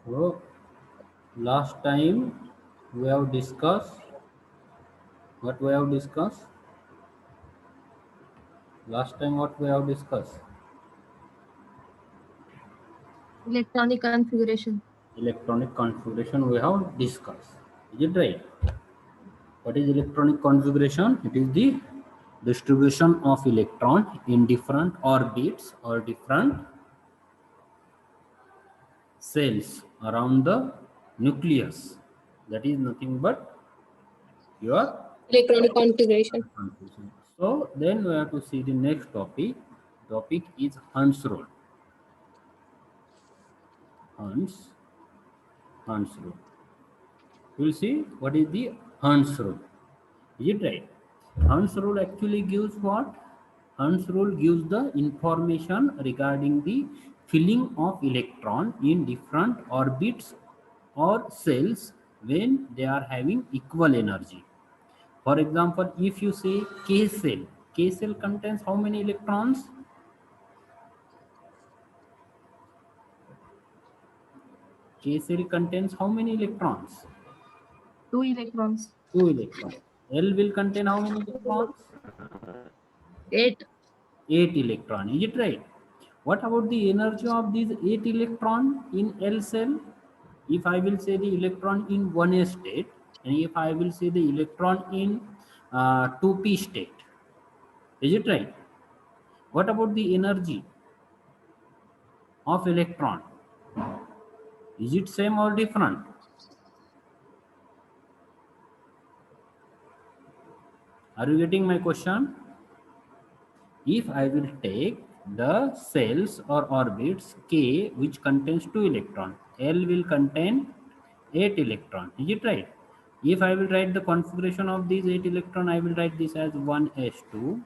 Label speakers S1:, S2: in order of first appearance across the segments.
S1: So last time we have discussed what we have discussed. Last time what we have discussed.
S2: Electronic configuration.
S1: Electronic configuration we have discussed. Is it right? What is electronic configuration? It is the distribution of electron in different orbits or different cells around the nucleus. That is nothing but your
S2: Electronic configuration.
S1: configuration. So then we have to see the next topic. Topic is Hund's rule. Hund's rule. We'll see what is the Hund's rule. Is it right? Hund's rule actually gives what? Hund's rule gives the information regarding the filling of electron in different orbits or cells when they are having equal energy. For example, if you say K cell contains how many electrons? K cell contains how many electrons?
S2: 2 electrons.
S1: 2 electrons. L will contain how many electrons?
S2: 8.
S1: 8 electron. Is it right? What about the energy of these 8 electron in L cell? If I will say the electron in 1s state, and if I will say the electron in 2p state, is it right? What about the energy of electron? Is it same or different? Are you getting my question? If I will take the cells or orbits K which contains 2 electron, L will contain 8 electron. Is it right? If I will write the configuration of these 8 electron, I will write this as 1s2,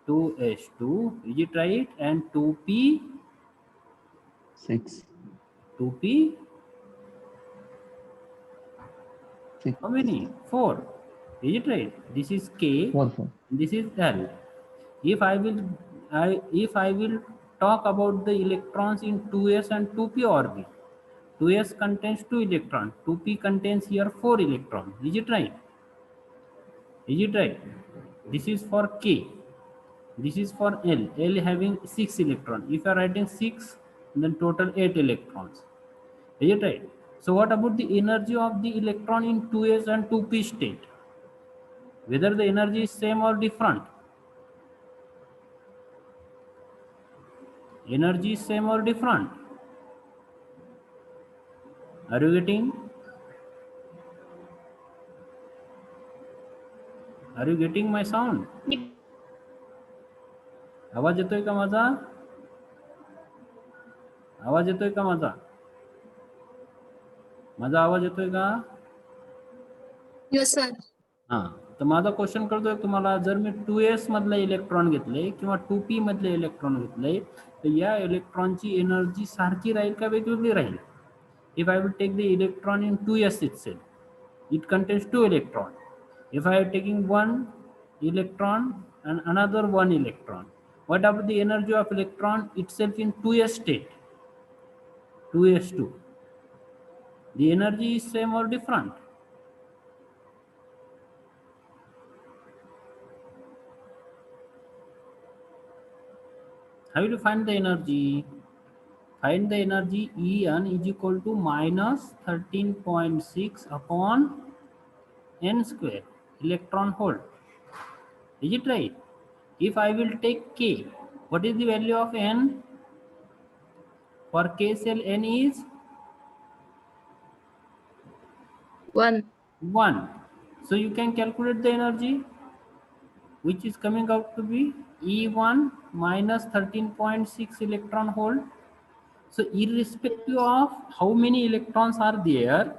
S1: 2s2, is it right? And 2p,
S3: 6.
S1: 2p,
S3: 6.
S1: how many? 4. Is it right? This is K,
S3: 4, 4.
S1: this is L. If I will talk about the electrons in 2s and 2p orbit, 2s contains 2 electrons, 2p contains here 4 electrons. Is it right? Is it right? This is for K. This is for L. L having 6 electrons. If you are writing 6, then total 8 electrons. Is it right? So what about the energy of the electron in 2s and 2p state? Whether the energy is same or different? Energy is same or different? Are you getting? Are you getting my sound? आवाज येतोय का माझा? आवाज येतोय का माझा? माझा आवाज येतोय का?
S2: Yes, sir.
S1: हां, तर माझा क्वेश्चन करतोय तुम्हाला, जर मी 2s मधले इलेक्ट्रॉन घेतले किंवा 2p मधले इलेक्ट्रॉन घेतले, तर या इलेक्ट्रॉनची एनर्जी सारखी राहील का वेगवेगळी राहील? If I will take the electron in 2s itself, it contains 2 electrons. If I am taking one electron and another one electron, what about the energy of electron itself in 2s state, 2s2? The energy is same or different? How will you find the energy? Find the energy. En is equal to minus 13.6 upon n square, electron hole. Is it right? If I will take K, what is the value of n? For K cell, n is
S2: 1.
S1: 1. So you can calculate the energy, which is coming out to be E1 minus 13.6 electron hole. So irrespective of how many electrons are there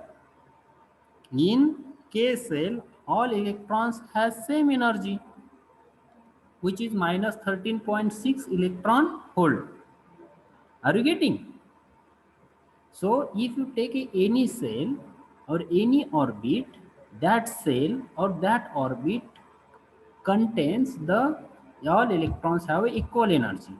S1: in K cell, all electrons has same energy, which is minus 13.6 electron hole. Are you getting? So if you take any cell or any orbit, that cell or that orbit contains the all electrons have equal energy.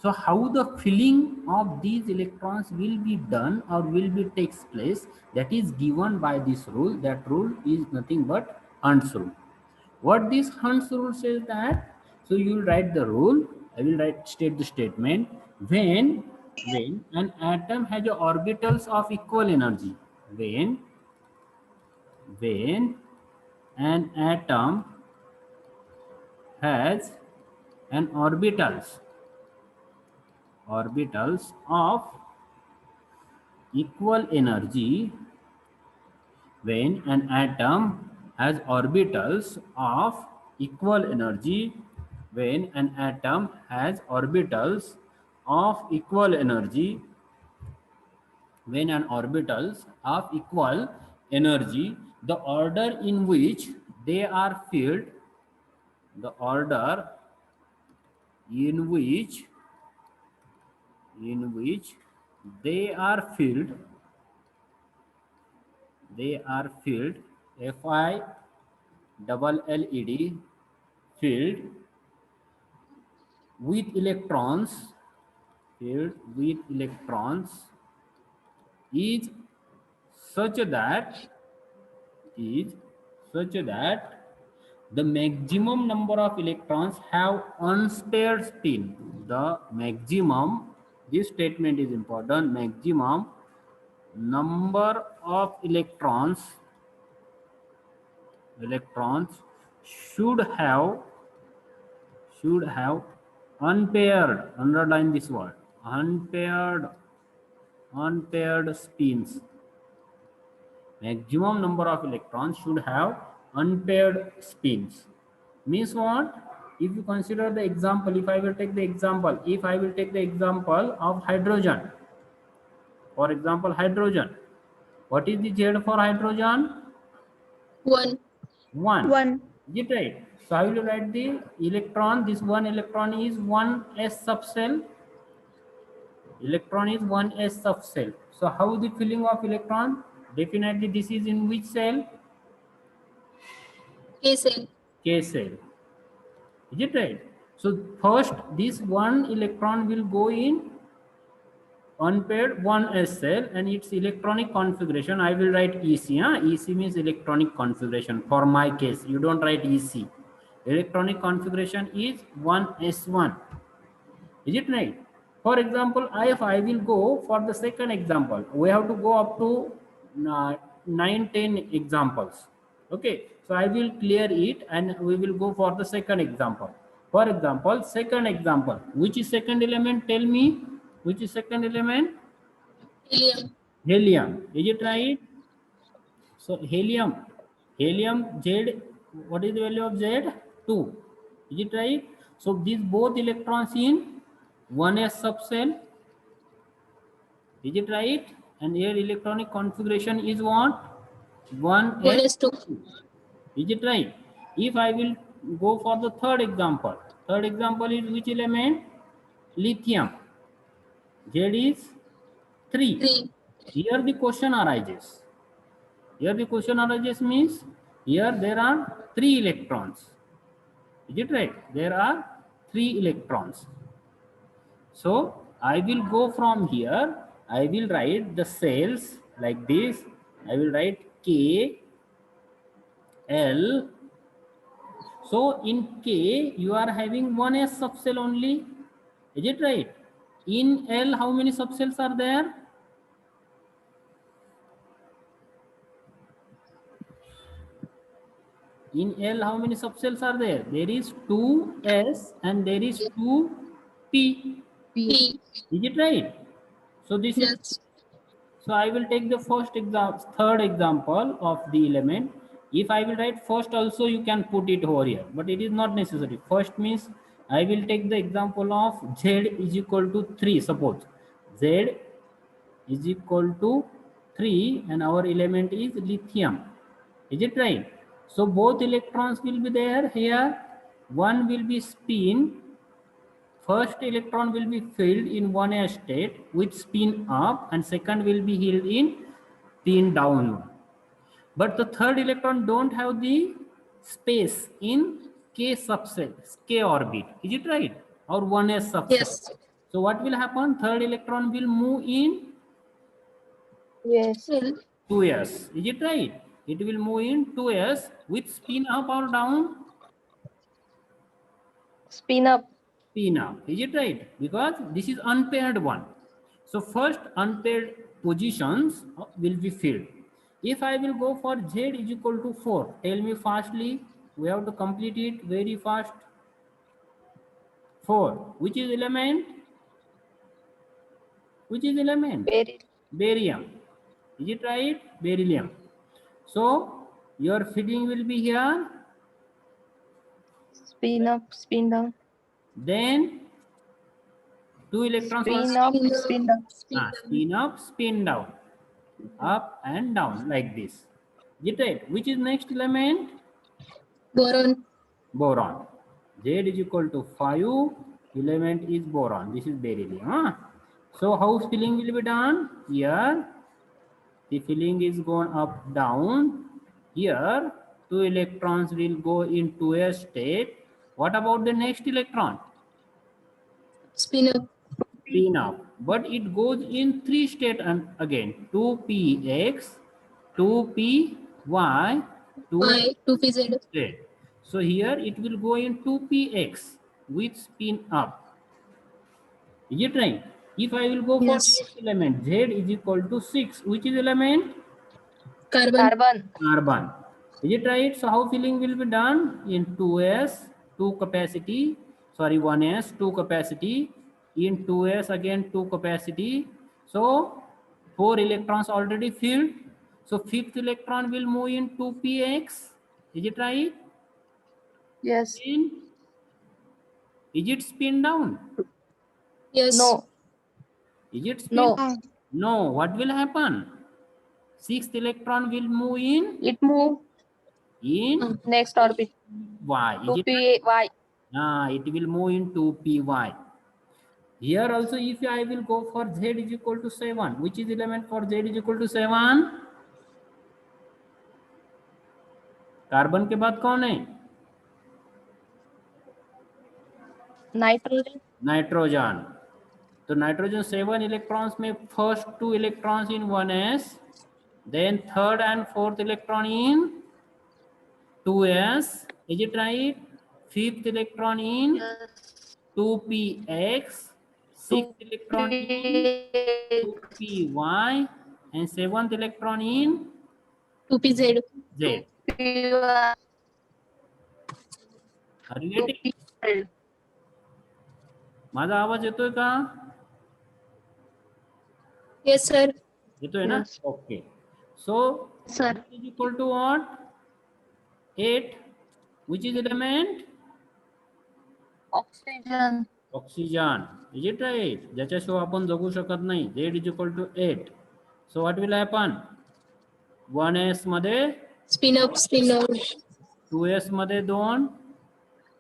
S1: So how the filling of these electrons will be done or will be takes place, that is given by this rule. That rule is nothing but Hund's rule. What this Hund's rule says that, so you will write the rule. I will state the statement. When an atom has orbitals of equal energy, when an atom has an orbitals of equal energy, when an atom has orbitals of equal energy, when an atom has orbitals of equal energy, when an orbitals of equal energy, the order in which they are filled, the order in which they are filled, Fi double LED, filled with electrons, is such that the maximum number of electrons have unpaired spin. The maximum, this statement is important, maximum number of electrons should have unpaired, underline this word, unpaired spins. Maximum number of electrons should have unpaired spins. Means what? If you consider the example, if I will take the example of hydrogen, for example, hydrogen. What is the Z for hydrogen?
S2: 1.
S1: 1.
S4: 1.
S1: Is it right? So I will write the electron. This one electron is 1s subcell. Electron is 1s subcell. So how the filling of electron? Definitely this is in which cell?
S2: K cell.
S1: K cell. Is it right? So first this one electron will go in unpaired 1s cell and its electronic configuration I will write EC. EC means electronic configuration. For my case, you don't write EC. Electronic configuration is 1s1. Is it right? For example, if I will go for the second example, we have to go up to 9-10 examples. Okay, so I will clear it and we will go for the second example. For example, second example, which is second element? Tell me, which is second element?
S2: Helium.
S1: Helium. Is it right? So helium Z, what is the value of Z? 2. Is it right? So these both electrons in 1s subcell. Is it right? And here electronic configuration is what? 1s.
S2: 1s2.
S1: Is it right? If I will go for the third example is which element? Lithium. Z is 3.
S2: 3.
S1: Here the question arises. Means here there are 3 electrons. Is it right? There are 3 electrons. So I will go from here. I will write the cells like this. I will write K, L. So in K you are having 1s subcell only. Is it right? In L how many subcells are there? In L how many subcells are there? There is 2s and there is 2p.
S2: P.
S1: Is it right? So this is,
S2: Yes.
S1: so I will take the third example of the element. If I will write first also, you can put it over here, but it is not necessary. First means I will take the example of Z is equal to 3. Suppose Z is equal to 3 and our element is lithium. Is it right? So both electrons will be there here. One will be spin. First electron will be filled in 1s state with spin up and second will be held in spin down. But the third electron don't have the space in K subcell, K orbit. Is it right? Or 1s subcell.
S2: Yes.
S1: So what will happen? Third electron will move in
S4: Yes.
S1: 2s. Is it right? It will move in 2s with spin up or down?
S4: Spin up.
S1: Spin up. Is it right? Because this is unpaired one. So first unpaired positions will be filled. If I will go for z is equal to 4, tell me fastly. We have to complete it very fast. 4. Which is element? Which is element?
S4: Very.
S1: Barium. Is it right? Beryllium. So your filling will be here.
S4: Spin up. Spin down.
S1: Then 2 electrons will
S4: Spin up. Spin down.
S1: spin up, spin down, up and down like this. Is it right? Which is next element?
S2: Boron.
S1: Boron. Z is equal to 5. Element is boron. This is beryllium. Huh? So how filling will be done? Here the filling is gone up down. Here 2 electrons will go into a state. What about the next electron?
S2: Spin up.
S1: Spin up, but it goes in 3 state and again 2px, 2py, 2
S2: Y. 2pz.
S1: z. So here it will go in 2px with spin up. Is it right? If I will go for
S2: Yes.
S1: next element, z is equal to 6. Which is element?
S2: Carbon.
S4: Carbon.
S1: Carbon. Is it right? So how filling will be done? In 2s, 2 capacity, sorry 1s, 2 capacity, in 2s again 2 capacity. So 4 electrons already filled. So fifth electron will move in 2px. Is it right?
S4: Yes.
S1: In, is it spin down?
S2: Yes.
S4: No.
S1: Is it spin?
S4: No.
S1: No. What will happen? Sixth electron will move
S4: It move
S1: in
S4: next orbit.
S1: y. Is
S4: To
S1: it
S4: Py.
S1: it will move into py. Here also if I will go for z is equal to 7, which is element for z is equal to 7? Carbon के बाद कौन है?
S4: Nitrogen.
S1: Nitrogen. तो nitrogen 7 electrons में first 2 electrons in 1s, then third and fourth electron in 2s. Is it right? Fifth electron in 2px, sixth electron in 2py, and seventh electron in
S2: 2pz.
S1: z. Are you getting? माझा आवाज येतोय का?
S2: Yes, sir.
S1: येतोय ना?
S4: Yes.
S1: Okay. So
S4: Sir.
S1: is equal to what? 8. Which is element?
S4: Oxygen.
S1: Oxygen. Is it right? ज्याच्याशिवाय आपण जगू शकत नाही. Z is equal to 8. So what will happen? 1s मध्ये
S2: Spin up. Spin down.
S1: 2s मध्ये 2.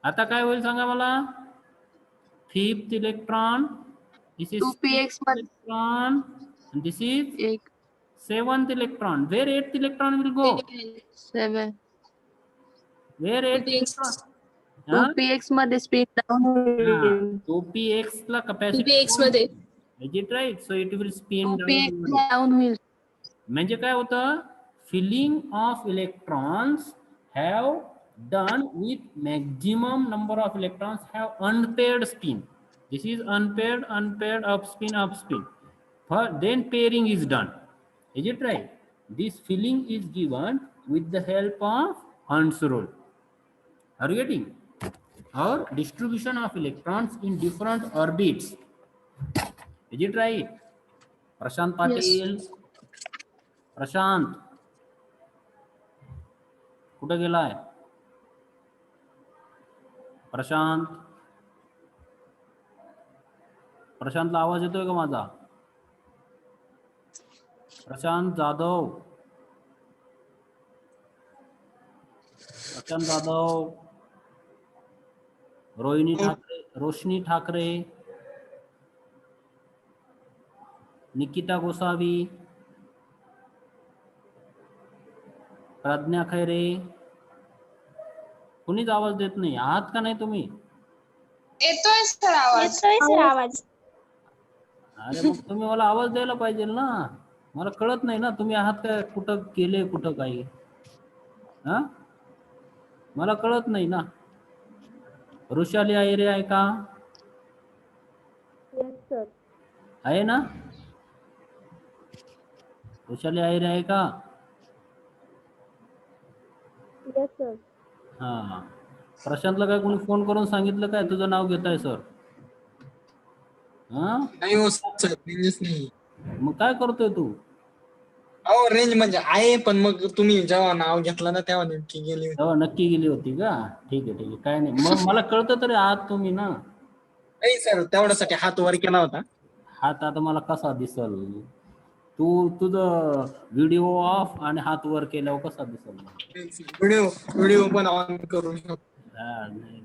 S1: आता काय होईल सांगा मला? Fifth electron. This is
S4: 2px
S1: sixth electron. And this is
S4: 8.
S1: 7th electron. Where 8th electron will go?
S4: 7.
S1: Where 8th
S2: 2px.
S1: electron? Huh?
S4: 2px मध्ये spin down होईल.
S1: 2px ला capacity
S2: 2px मध्ये.
S1: is it right? So it will spin
S4: 2px
S1: down.
S4: down होईल.
S1: म्हणजे काय होतं? Filling of electrons have done with maximum number of electrons have unpaired spin. This is unpaired, unpaired, up spin, up spin. Then pairing is done. Is it right? This filling is given with the help of Hund's rule. Are you getting? Or distribution of electrons in different orbits. Is it right? Prashant Patil. प्रशांत कुठं गेलाय? प्रशांत, प्रशांतला आवाज येतोय का माझा? प्रशांत जाधव, प्रशांत जाधव, रोहिणी ठाकरे, रोशनी ठाकरे, निकिता गोसावी, प्रज्ञा खैरे. कुणीच आवाज देत नाही. आहात का नाही तुम्ही?
S5: येतोय सर आवाज.
S6: येतोय सर आवाज.
S1: अरे मग तुम्ही मला आवाज द्यायला पाहिजे ना, मला कळत नाही ना तुम्ही आहात काय, कुठं केले कुठं काही. हा, मला कळत नाही ना. वृषाली आयरे आहे का?
S2: Yes, sir.
S1: आहे ना? वृषाली आयरे आहे का?
S2: Yes, sir.
S1: हा. प्रशांतला काय कोणी फोन करून सांगितलं काय तुझं नाव घेताय सर? हा,
S5: नाही हो सर, रेंजच नाही.
S1: मग काय करतोय तू?
S5: अहो रेंज म्हणजे आहे, पण मग तुम्ही जेव्हा नाव घेतलं ना तेव्हा नेमकी गेली होती.
S1: तेव्हा नक्की गेली होती का? ठीक आहे ठीक आहे, काय नाही. मग मला कळतं तरी आहात तुम्ही ना.
S5: नाही सर, तेवढ्यासाठी हात वर केला होता.
S1: हात आता मला कसा दिसल? तू तुझं व्हिडिओ ऑफ आणि हात वर केल्यावर कसा दिसल?
S5: व्हिडिओ पण ऑन करू शकतो.
S1: हा, नाही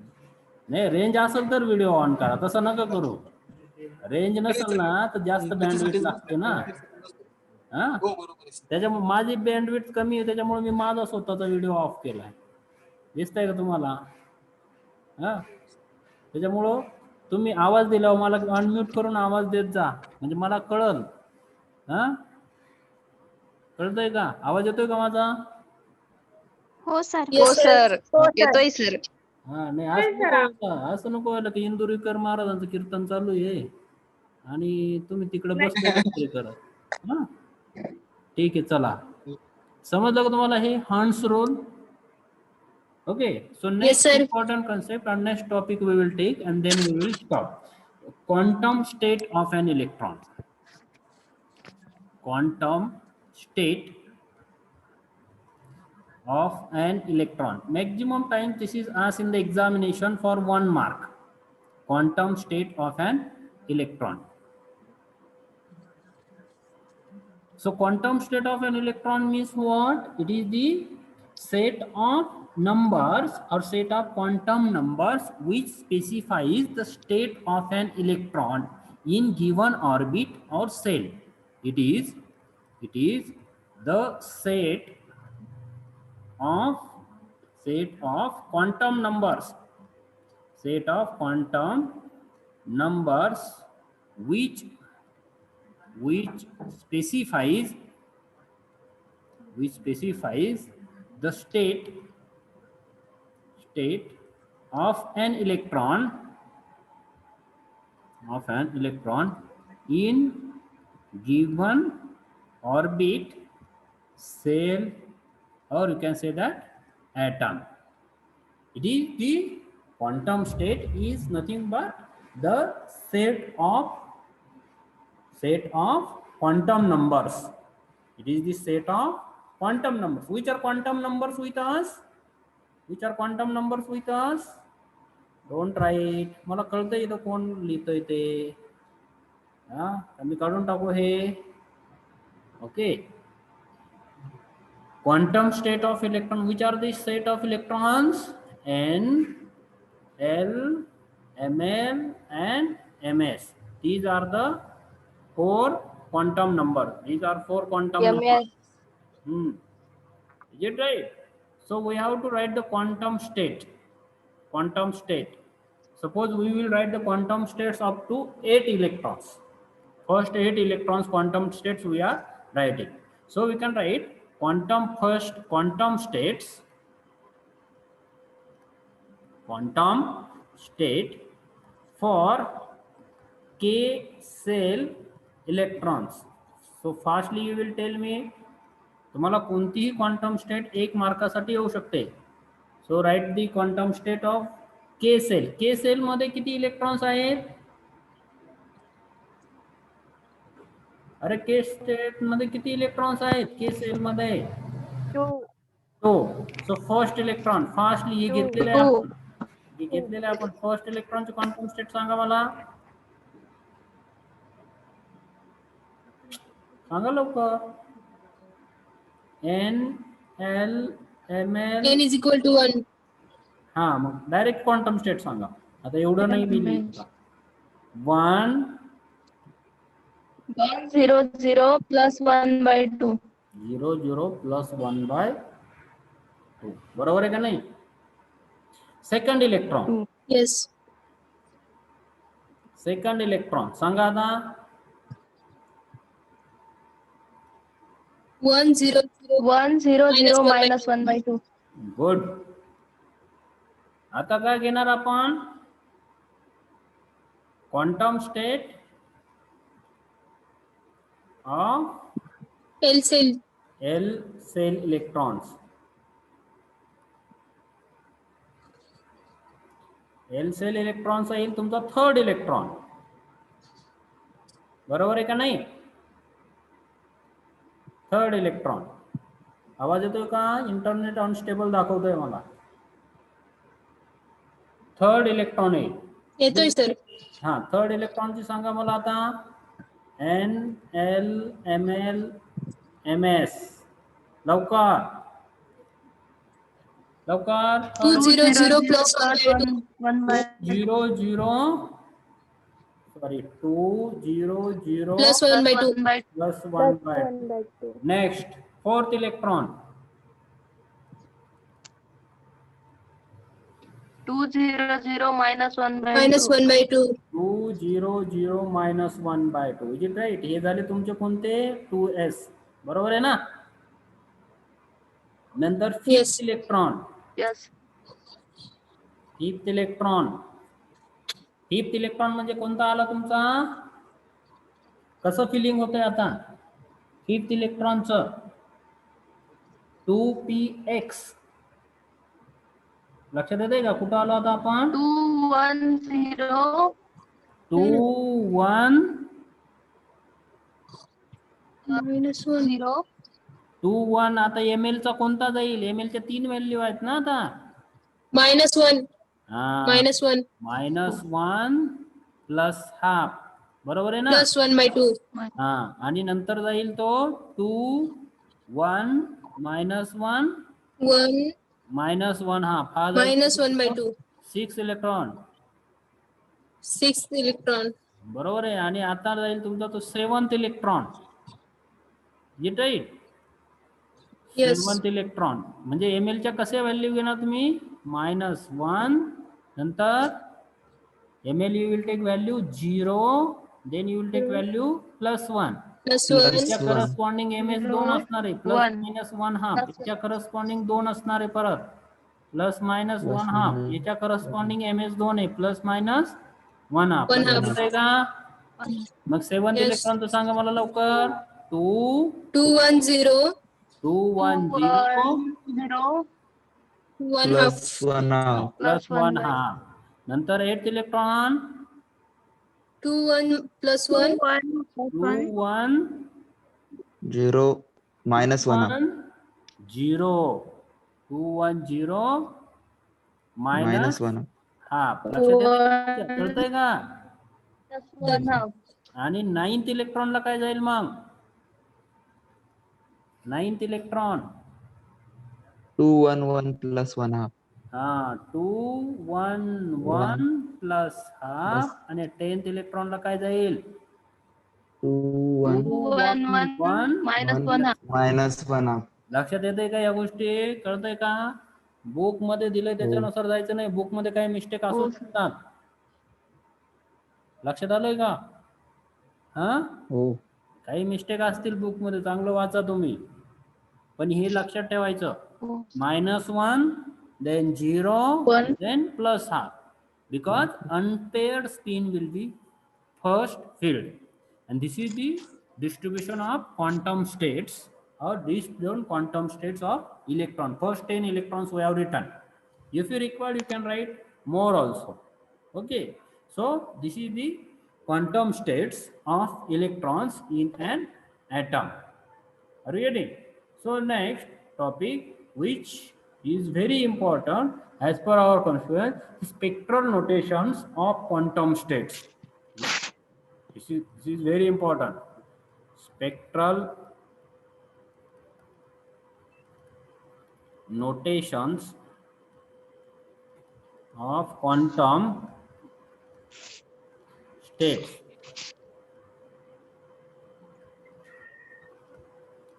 S1: नाही, रेंज असेल तर व्हिडिओ ऑन करा, तसं नका करू. रेंज नसेल ना तर जास्त बँडविड्थ लागते ना. हा,
S5: हो बरोबर आहे सर.
S1: त्याच्यामुळे माझी बँडविड्थ कमी आहे, त्याच्यामुळे मी माझा स्वतःचा व्हिडिओ ऑफ केलाय. दिसतंय का तुम्हाला? हा, त्याच्यामुळं तुम्ही आवाज दिल्यावर मला अनम्यूट करून आवाज देत जा, म्हणजे मला कळल. हा, कळतंय का? आवाज येतोय का माझा?
S6: हो सर.
S2: Yes, sir.
S6: येतोय सर.
S1: हा, नाही असं नको व्हायला की इंदुरीकर महाराजांचं कीर्तन चालू आहे आणि तुम्ही तिकडे बसले काहीतरी करत. हा, ठीक आहे, चला. समजलं का तुम्हाला हे हंस रोल? Okay, so next
S2: sir.
S1: important concept and next topic we will take and then we will stop. Quantum state of an electron. Quantum state of an electron. Maximum time this is asked in the examination for 1 mark. Quantum state of an electron. So quantum state of an electron means what? It is the set of numbers or set of quantum numbers which specifies the state of an electron in given orbit or cell. It is the set of quantum numbers, which specifies the state of an electron in given orbit, cell, or you can say that atom. It is the quantum state is nothing but the set of quantum numbers. It is the set of quantum numbers. Which are quantum numbers with us? Don't write. मला कळतंय इथं कोण लिहितंय ते. हा, आम्ही काढून टाकू हे. Okay. Quantum state of electron. Which are the set of electrons? N, L, Ml, and Ms. These are the 4 quantum numbers. These are 4 quantum numbers. Is it right? So we have to write the quantum state. Suppose we will write the quantum states up to 8 electrons. First 8 electrons quantum states we are writing. So we can write quantum state for k cell electrons. So fastly you will tell me, तुम्हाला कोणतीही quantum state 1 मार्कासाठी येऊ शकते. So write the quantum state of K shell. K shell मध्ये किती electrons आहेत? अरे के स्टेट मध्ये किती इलेक्ट्रॉन्स आहेत? के सेल मध्ये 2. सो फर्स्ट इलेक्ट्रॉन फास्टली हे घेतलेले आपण फर्स्ट इलेक्ट्रॉनचे क्वांटम स्टेट सांगा मला. सांगा लवकर. N, L, Ml.
S2: N is equal to 1.
S1: हा, मग डायरेक्ट क्वांटम स्टेट सांगा. आता एवढं नाही मी लिहित. 1
S4: 0 0 plus 1/2.
S1: 0 0 plus 1/2. बरोबर आहे का नाही? Second electron.
S2: Yes.
S1: Second electron सांगा आता.
S2: 1 0 0
S4: 1 0 0
S2: -1 by
S4: minus 1 by 2.
S1: गुड. आता काय घेणार आपण? Quantum state of
S2: L cell.
S1: L cell electrons. L cell इलेक्ट्रॉनचा येईल तुमचा थर्ड इलेक्ट्रॉन. बरोबर आहे का नाही? Third electron. आवाज येतोय का? इंटरनेट अनस्टेबल दाखवतोय मला. थर्ड इलेक्ट्रॉन आहे.
S2: येतोय सर.
S1: हा, थर्ड इलेक्ट्रॉनची सांगा मला आता. NL ML MS. लवकर लवकर.
S2: 2 0 0 plus 1 by 2.
S4: 1 by
S1: 0 0 sorry 2 0 0
S2: Plus 1 by 2.
S4: 1 by
S1: plus 1 by 2. Next, fourth electron.
S4: 2 0 0 minus 1 by
S2: Minus
S4: 2.
S2: 1 by 2.
S1: 2 0 0 minus 1 by 2. Is it right? हे झाले तुमचे कोणते? 2s. बरोबर आहे ना? नंतर
S2: Yes.
S1: Fifth electron.
S4: Yes.
S1: Fifth electron. Fifth electron म्हणजे कोणता आला तुमचा? कसं फिलिंग होतंय आता फिफ्थ इलेक्ट्रॉनचं? 2px. लक्षात येते का कुठं आलो आता आपण?
S4: 2 1 0
S1: 2 1
S2: Minus 1.
S4: 0
S1: 2 1. आता ml चा कोणता जाईल? ml च्या 3 व्हॅल्यू आहेत ना आता.
S2: Minus 1.
S1: हा,
S2: Minus 1.
S1: -1 plus half. बरोबर आहे ना?
S2: Plus 1 by 2.
S1: हा, आणि नंतर जाईल तो 2 1 -1
S2: 1
S1: -1 हाफ. हा जाईल
S2: minus 1 by 2.
S1: 6 electron.
S2: 6th electron.
S1: बरोबर आहे. आणि आता जाईल तुमचा तो 7th electron. It right?
S2: Yes.
S1: 7th electron म्हणजे ml च्या कसे व्हॅल्यू घेणार तुम्ही? -1. नंतर ml you will take value 0, then you will take value +1.
S2: Plus
S1: याच्या
S2: 1.
S1: करस्पॉन्डिंग ms 2 असणार आहे. Plus
S4: One.
S1: Minus 1 half. याच्या करस्पॉन्डिंग 2 असणार आहे परत. Plus minus 1 half. याच्या करस्पॉन्डिंग ms 2 आहे. Plus minus 1 half.
S2: 1 half.
S1: आहे का? मग 7th
S2: Yes.
S1: इलेक्ट्रॉनचं सांगा मला लवकर. 2
S2: 2 1 0.
S1: 2 1 0
S4: 0
S2: 1 half.
S3: Plus 1 half.
S1: Plus 1
S4: by
S1: half. नंतर 8th electron
S2: 2 1 plus 1.
S1: 2 1
S3: 0 minus 1 half.
S1: 0. 2 1 0
S3: Minus
S1: minus
S3: 1 half.
S1: Half. लक्षात येतंय? कळतंय का?
S4: 1 half.
S1: आणि 9th इलेक्ट्रॉनला काय जाईल मग? 9th electron
S3: 2 1 1 plus 1 half.
S1: हा 2 1 1 प्लस हाफ. आणि 10th इलेक्ट्रॉनला काय जाईल?
S3: 2 1
S4: 2 1 1 minus 1 half.
S3: minus 1 half.
S1: लक्षात येते का या गोष्टी? कळतंय का? बुक मध्ये दिलंय त्याच्यानुसार जायचं नाही. बुक मध्ये काही मिस्टेक असू शकतात. लक्षात आलंय का? हा,
S3: हो.
S1: काही मिस्टेक असतील बुक मध्ये, चांगलं वाचा तुम्ही. पण हे लक्षात ठेवायचं. -1 then 0
S4: One.
S1: then plus half, because unpaired spin will be first filled, and this is the distribution of quantum states, or these quantum states of electron. First 10 electrons we have written. If you require you can write more also. Okay, so this is the quantum states of electrons in an atom. Are you ready? So next topic, which is very important as per our concept, spectral notations of quantum states. This is very important. Spectral notations of quantum states.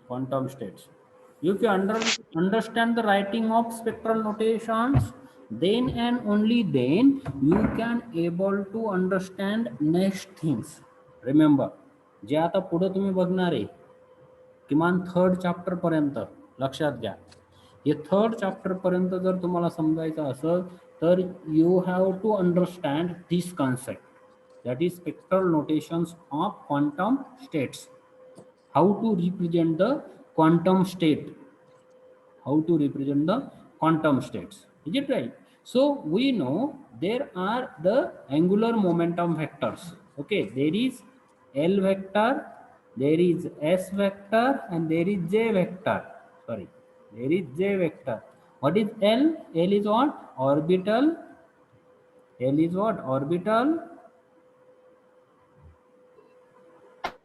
S1: Quantum states. If you understand the writing of spectral notations, then and only then you can able to understand next things. Remember, जे आता पुढे तुम्ही बघणार आहे किमान third chapter पर्यंत लक्षात घ्या. हे third chapter पर्यंत जर तुम्हाला समजायचं असेल तर you have to understand this concept, that is spectral notations of quantum states, how to represent the quantum state, how to represent the quantum states. Is it right? So we know there are the angular momentum vectors. Okay, there is L vector, there is S vector, and there is J vector. Sorry, there is J vector. What is L? L is what? Orbital. L is what? Orbital.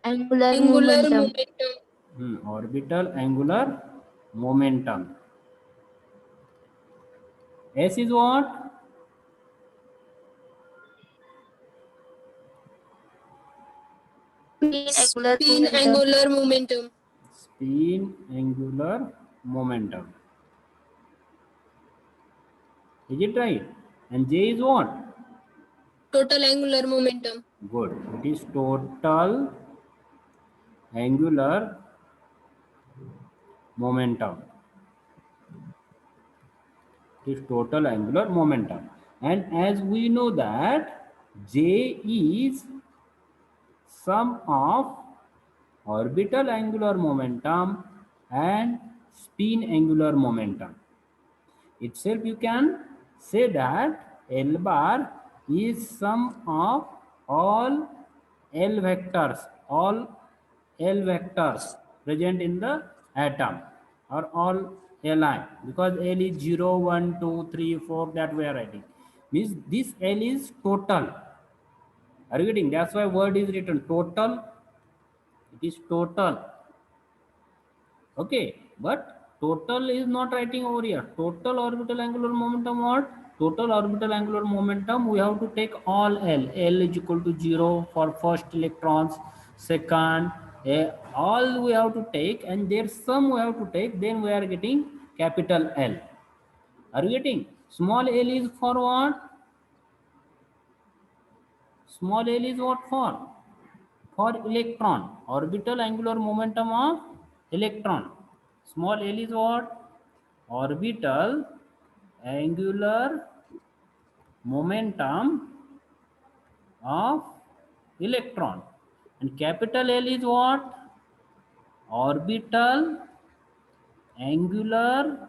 S4: Angular
S2: Angular
S4: momentum.
S2: momentum.
S1: Orbital angular momentum. S is what?
S4: Spin angular
S2: Spin
S4: momentum.
S2: angular momentum.
S1: Spin angular momentum. Is it right? And J is what?
S2: Total angular momentum.
S1: Good. It is total angular momentum. It is total angular momentum. And as we know that J is sum of orbital angular momentum and spin angular momentum. Itself you can say that L bar is sum of all L vectors present in the atom, or all Li, because L is 0, 1, 2, 3, 4, that we are writing. Means this L is total. Are you getting? That's why word is written total. It is total. Okay, but total is not writing over here. Total orbital angular momentum what? Total orbital angular momentum, we have to take all L. L is equal to 0 for first electrons, second, all we have to take, and their sum we have to take, then we are getting capital L. Are you getting? Small l is for what? Small l is what for? For electron. Orbital angular momentum of electron. Small l is what? Orbital angular momentum of electron. And capital L is what? Orbital angular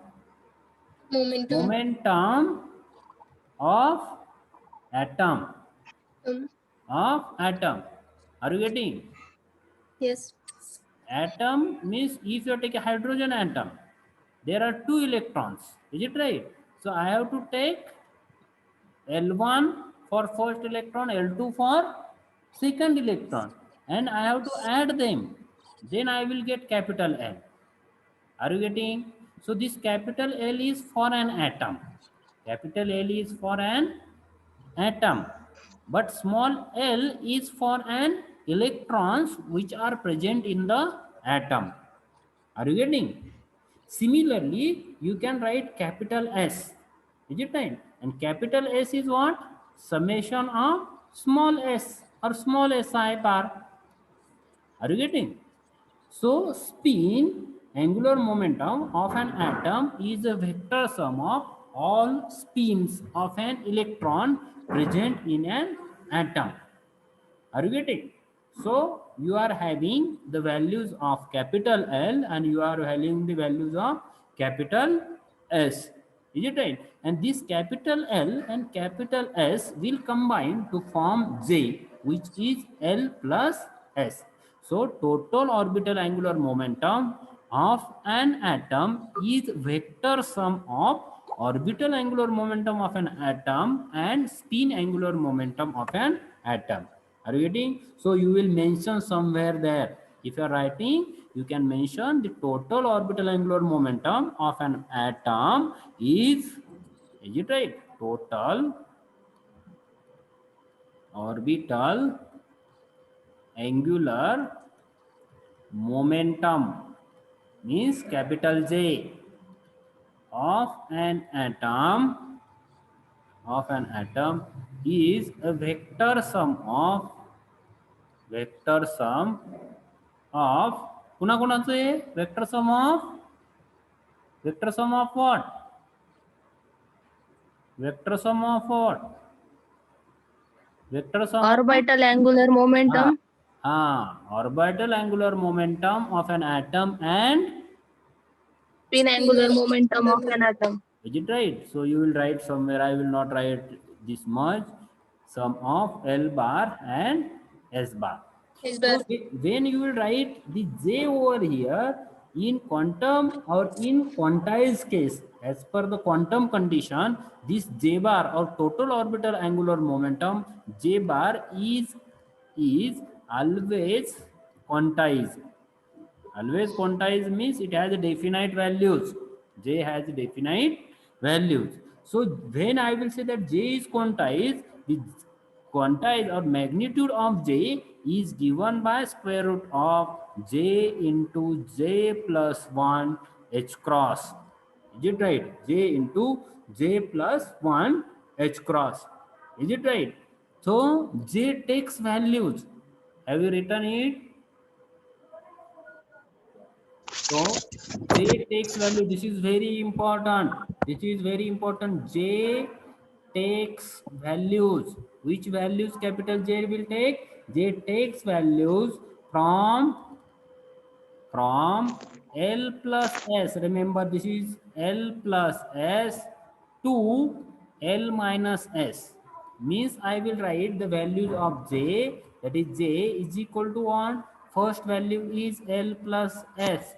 S2: Momentum.
S1: momentum of atom.
S2: Um,
S1: Atom. Are you getting?
S2: yes.
S1: Atom means if you take a hydrogen atom, there are 2 electrons. Is it right? So I have to take L1 for first electron, L2 for second electron, and I have to add them. Then I will get capital L. Are you getting? So this capital L is for an atom. Capital L is for an atom. But small l is for an electrons which are present in the atom. Are you getting? Similarly, you can write capital S. Is it right? And capital S is what? Summation of small s or small si bar. Are you getting? So, spin angular momentum of an atom is a vector sum of all spins of an electron present in an atom. Are you getting? So, you are having the values of capital L and you are having the values of capital S. Is it right? And this capital L and capital S will combine to form J, which is L plus S. So, total orbital angular momentum of an atom is vector sum of orbital angular momentum of an atom and spin angular momentum of an atom. Are you getting? So you will mention somewhere there. If you are writing, you can mention the total orbital angular momentum of an atom is it right? Total orbital angular momentum means capital J of an atom is a vector sum of पुन्हा कोणाचं आहे vector sum of what vector sum of what vector sum
S4: Orbital angular momentum.
S1: orbital angular momentum of an atom and
S4: Spin angular momentum of an atom.
S1: is it right? So you will write somewhere, I will not write this much, sum of L bar and S bar.
S2: S
S1: So
S2: bar.
S1: when you will write the J over here in quantum or in quantized case, as per the quantum condition, this J bar or total orbital angular momentum J bar is always quantized. Always quantized means it has definite values. J has definite values. So when I will say that J is quantized, the quantized or magnitude of J is given by square root of J into J plus 1 H cross. Is it right? J into J plus 1 H cross. Is it right? So J takes values. Have you written it? So J takes value. This is very important. This is very important. J takes values. Which values capital J will take? J takes values from L plus S. Remember, this is L plus S to L minus S. Means I will write the values of J, that is J is equal to 1. First value is L plus S.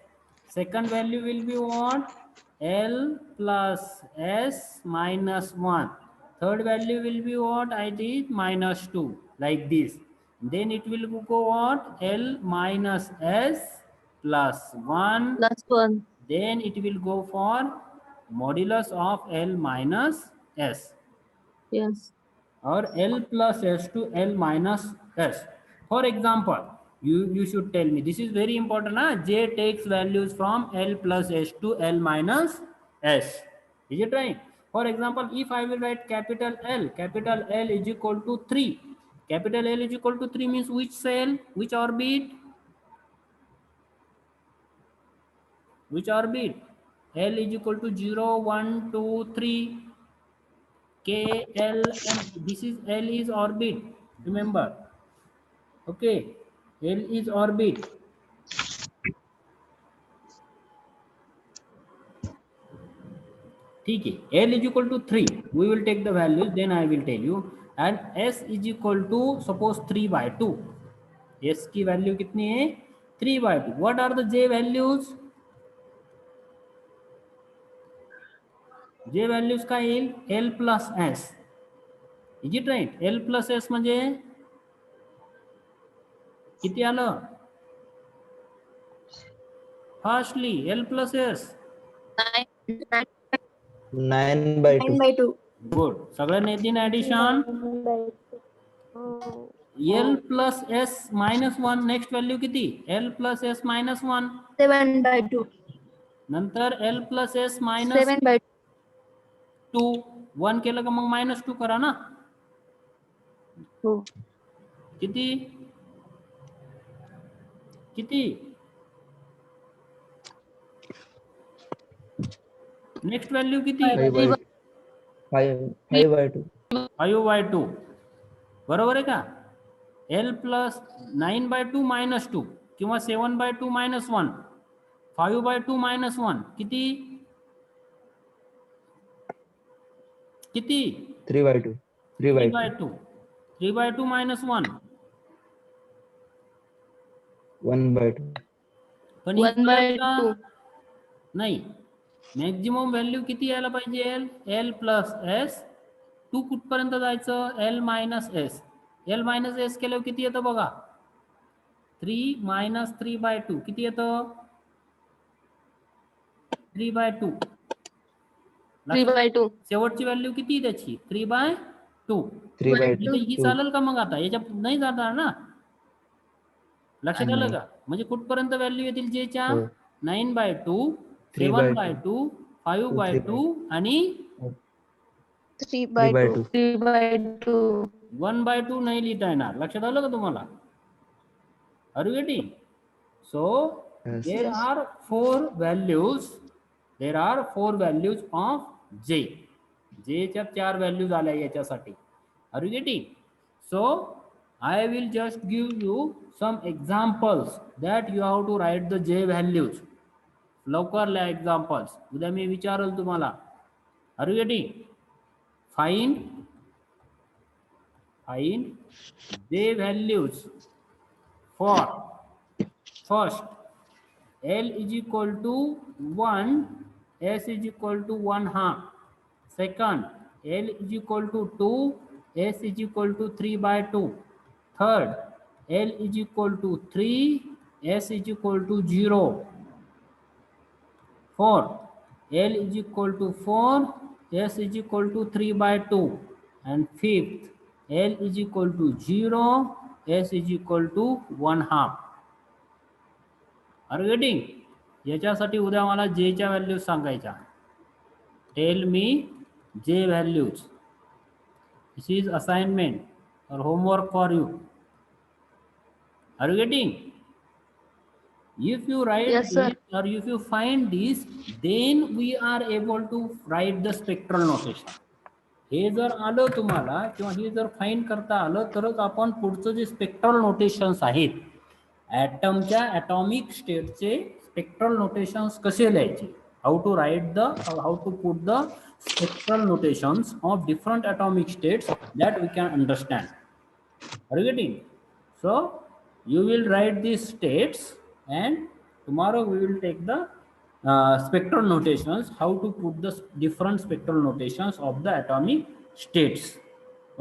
S1: Second value will be what? L plus S minus 1. Third value will be what? It is minus 2, like this. Then it will go what? L minus S plus 1.
S4: Plus 1.
S1: Then it will go for modulus of L minus S.
S4: Yes.
S1: Or L plus S to L minus S. For example, you should tell me, this is very important. J takes values from L plus S to L minus S. Is it right? For example, if I will write capital L is equal to 3. Capital L is equal to 3 means which cell, which orbit? Which orbit? L is equal to 0, 1, 2, 3. K, L, and this is L is orbit. Remember. Okay. L is orbit. ठीक है. L is equal to 3. We will take the values, then I will tell you. And S is equal to suppose 3 by 2. S की value कितनी है? 3 by 2. What are the J values? J values का L plus S. Is it right? L plus S म्हणजे किती आलं? Fastly, L plus S.
S3: 9 by 2.
S4: 9 by 2.
S1: Good. सगळ्यांना येतील addition. L plus S minus 1. Next value किती? L plus S minus 1.
S4: 7 by 2.
S1: नंतर L plus S minus
S4: 7 by
S1: 2. 1 केलं का मग minus 2 करा ना.
S4: 2.
S1: किती? किती? नेक्स्ट व्हॅल्यू किती?
S3: 5 by 2. 5 by 2.
S1: 5 by 2. बरोबर आहे का? L plus 9 by 2 minus 2 किंवा 7 by 2 minus 1. 5 by 2 minus 1 किती? किती?
S3: 3 by 2. 3 by
S1: 3 by
S3: 2.
S1: 2. 3 by 2 minus 1.
S3: 1 by 2.
S1: पण
S4: 1 by
S1: इथं का?
S4: 2.
S1: नाही. मॅक्झिमम व्हॅल्यू किती यायला पाहिजे? L plus S. 2 कुठपर्यंत जायचं? L minus S. L minus S केल्यावर किती येतं बघा? 3 minus 3 by 2 किती येतं? 3 by 2.
S4: 3 by 2.
S1: शेवटची व्हॅल्यू किती त्याची? 3 by 2.
S3: 3 by
S1: इथे ही
S3: 2.
S1: चालेल का मग आता? याच्या नाही जाणार ना. लक्षात आलं का? म्हणजे कुठपर्यंत व्हॅल्यू येतील Jच्या? 9 by 2, 7 by 2, 5 by 2 आणि
S4: 3 by 2. 3 by 2.
S1: 1 by 2 नाही लिहिता येणार. लक्षात आलं का तुम्हाला? Are you getting? So
S3: Yes.
S1: There
S2: Yes.
S1: are four values. There are four values of J. J च्या 4 values आल्या याच्यासाठी. Are you getting? So I will just give you some examples that you have to write the J values. लवकर लिहा examples. उद्या मी विचारल तुम्हाला. Are you getting? Find J values for first L is equal to 1, S is equal to 1/2. Second, L is equal to 2, S is equal to 3/2. Third, L is equal to 3, S is equal to 0. Fourth, L is equal to 4, S is equal to 3/2. And fifth, L is equal to 0, S is equal to 1/2. Are you getting? याच्यासाठी उद्या मला J च्या values सांगायच्या. Tell me J values. This is assignment और homework for you. Are you getting? If you write
S4: Yes, sir.
S1: this or if you find this, then we are able to write the spectral notation. हे जर आलं तुम्हाला किंवा हे जर find करता आलं तरच आपण पुढचं जे स्पेक्ट्रल नोटेशन्स आहेत ॲटमच्या ॲटॉमिक स्टेटचे स्पेक्ट्रल नोटेशन्स कसे लिहायचे, how to write the how to put the spectral notations of different atomic states that we can understand. Are you getting? So you will write these states and tomorrow we will take the spectral notations, how to put the different spectral notations of the atomic states,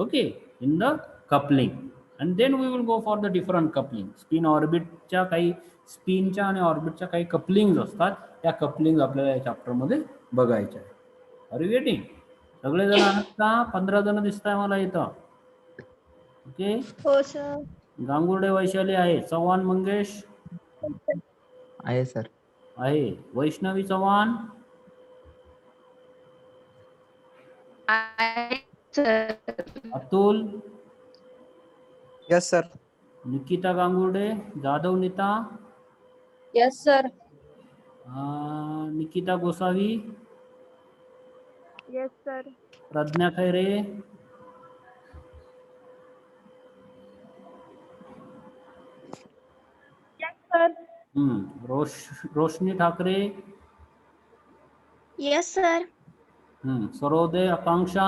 S1: okay, in the coupling, and then we will go for the different coupling. Spin orbit च्या काही स्पिनच्या आणि ऑर्बिटच्या काही couplings असतात, त्या coupling आपल्याला या chapter मध्ये बघायच्या आहे. Are you getting? सगळे जण आहात का? 15 जण दिसताय मला इथं. ओके.
S6: हो सर.
S1: गांगुर्डे वैशाली आहे. चव्हाण मंगेश
S3: आहे सर.
S1: आहे. वैष्णवी चव्हाण
S4: आहे sir.
S1: Atul,
S7: yes sir.
S1: Nikita Gangurde, Jadhav Nita,
S4: yes sir.
S1: Nikita Gosavi,
S6: yes sir.
S1: Pragnya Khaire, Roshni Thakre,
S6: yes sir.
S1: Sarode Akanksha,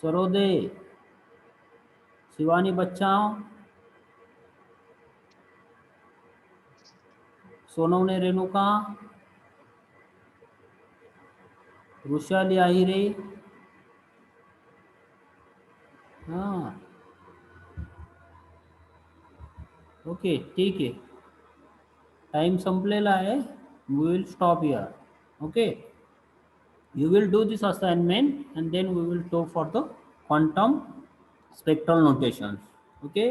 S1: Sarode, Shivani Bachcha, Sonawane Renuka, Vrishali आहिरे. हाँ ओके, ठीक आहे. टाइम संपलेला आहे. We will stop here. Okay, you will do this assignment and then we will go for the quantum spectral notations. Okay.